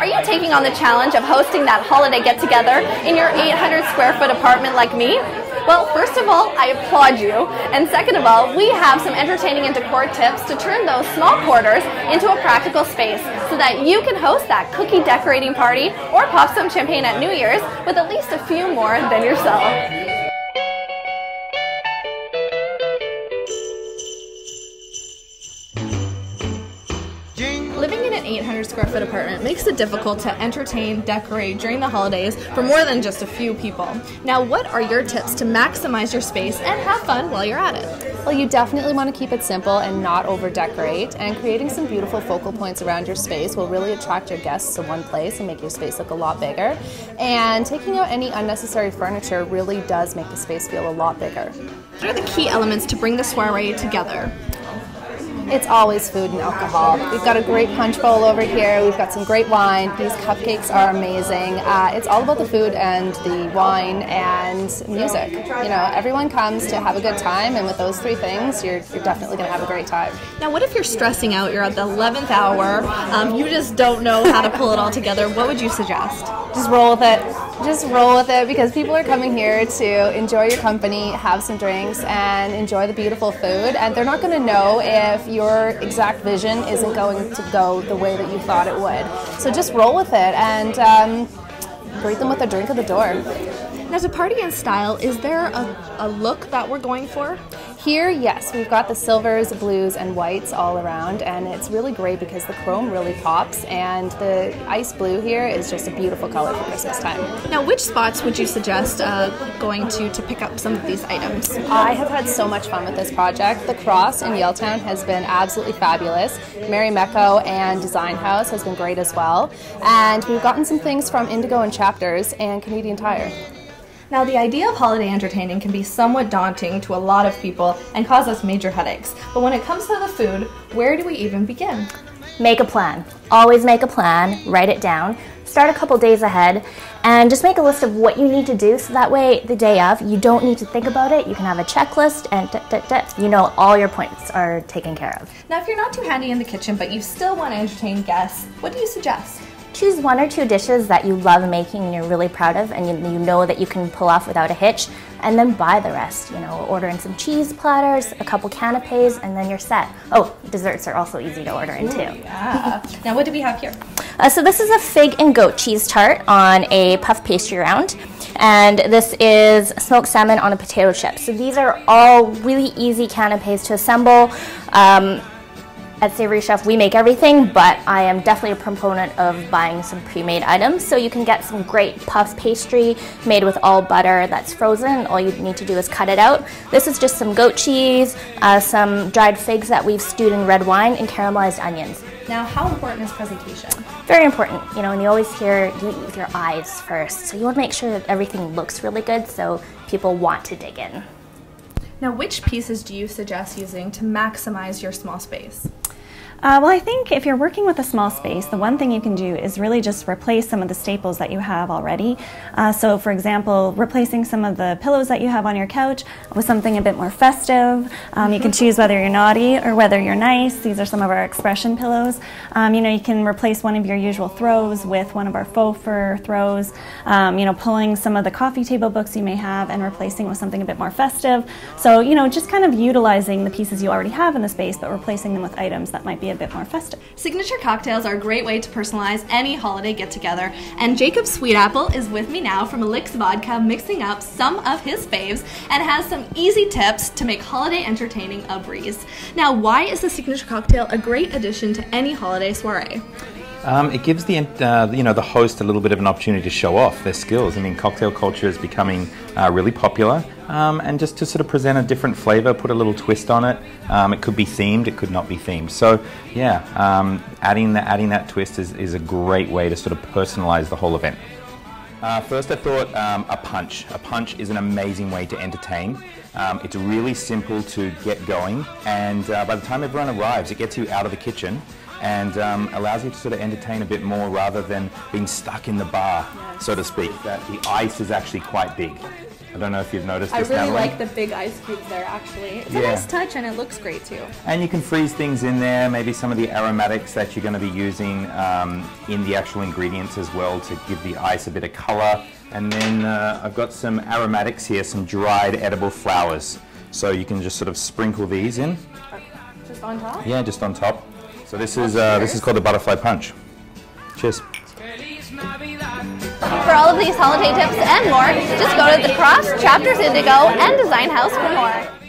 Are you taking on the challenge of hosting that holiday get-together in your 800 square foot apartment like me? Well, first of all, I applaud you. And second of all, we have some entertaining and decor tips to turn those small quarters into a practical space so that you can host that cookie decorating party or pop some champagne at New Year's with at least a few more than yourself. Living in an 800 square foot apartment makes it difficult to entertain, decorate during the holidays for more than just a few people. Now, what are your tips to maximize your space and have fun while you're at it? Well, you definitely want to keep it simple and not over-decorate, and creating some beautiful focal points around your space will really attract your guests to one place and make your space look a lot bigger. And taking out any unnecessary furniture really does make the space feel a lot bigger. What are the key elements to bring the soiree together? It's always food and alcohol. We've got a great punch bowl over here. We've got some great wine. These cupcakes are amazing. It's all about the food and the wine and music. You know, everyone comes to have a good time, and with those three things, you're definitely going to have a great time. Now, what if you're stressing out, you're at the 11th hour, you just don't know how to pull it all together? What would you suggest? Just roll with it. Just roll with it, because people are coming here to enjoy your company, have some drinks, and enjoy the beautiful food, and they're not going to know if your exact vision isn't going to go the way that you thought it would. So just roll with it and greet them with a drink at the door. Now, to party in style, is there a look that we're going for? Here, yes, we've got the silvers, blues, and whites all around, and it's really great because the chrome really pops, and the ice blue here is just a beautiful color for Christmas time. Now, which spots would you suggest going to pick up some of these items? I have had so much fun with this project. The Cross in Yaletown has been absolutely fabulous. Mary Mecco and Design House has been great as well, and we've gotten some things from Indigo and Chapters and Canadian Tire. Now, the idea of holiday entertaining can be somewhat daunting to a lot of people and cause us major headaches. But when it comes to the food, where do we even begin? Make a plan. Always make a plan, write it down, start a couple days ahead, and just make a list of what you need to do so that way the day of, you don't need to think about it. You can have a checklist and you know all your points are taken care of. Now, if you're not too handy in the kitchen but you still want to entertain guests, what do you suggest? Choose one or two dishes that you love making and you're really proud of and you know that you can pull off without a hitch, and then buy the rest. You know, order in some cheese platters, a couple canapes, and then you're set. Oh, desserts are also easy to order in too. Yeah. Now, what do we have here? So this is a fig and goat cheese tart on a puff pastry round, and this is smoked salmon on a potato chip. So these are all really easy canapes to assemble. At Savory Chef, we make everything, but I am definitely a proponent of buying some pre-made items. So you can get some great puff pastry made with all butter that's frozen. All you need to do is cut it out. This is just some goat cheese, some dried figs that we've stewed in red wine, and caramelized onions. Now, how important is presentation? Very important, you know, and you always hear you eat with your eyes first. So you want to make sure that everything looks really good so people want to dig in. Now, which pieces do you suggest using to maximize your small space? Well, I think if you're working with a small space, the one thing you can do is really just replace some of the staples that you have already. So, for example, replacing some of the pillows that you have on your couch with something a bit more festive. You can choose whether you're naughty or whether you're nice. These are some of our expression pillows. You know, you can replace one of your usual throws with one of our faux fur throws. You know, pulling some of the coffee table books you may have and replacing with something a bit more festive. So, you know, just kind of utilizing the pieces you already have in the space, but replacing them with items that might be a bit more festive. Signature cocktails are a great way to personalize any holiday get-together, and Jacob Sweetapple is with me now from Elix Vodka, mixing up some of his faves and has some easy tips to make holiday entertaining a breeze. Now, why is the signature cocktail a great addition to any holiday soiree? It gives the the host a little bit of an opportunity to show off their skills. I mean, cocktail culture is becoming really popular, and just to sort of present a different flavor, put a little twist on it. It could be themed, it could not be themed. So yeah, adding that twist is a great way to sort of personalize the whole event. First I thought a punch. A punch is an amazing way to entertain. It's really simple to get going, and by the time everyone arrives, it gets you out of the kitchen and allows you to sort of entertain a bit more rather than being stuck in the bar, so to speak. That the ice is actually quite big. I don't know if you've noticed this, I really Natalie. like the big ice cubes there, actually. It's a Yeah. nice touch, and it looks great, too. And you can freeze things in there, maybe some of the aromatics that you're going to be using in the actual ingredients as well to give the ice a bit of color. And then I've got some aromatics here, some dried edible flowers. So you can just sort of sprinkle these in. Just on top? Yeah, just on top. So this is called the butterfly punch. Cheers. For all of these holiday tips and more, just go to the Cross, Chapters Indigo, and Design House for more.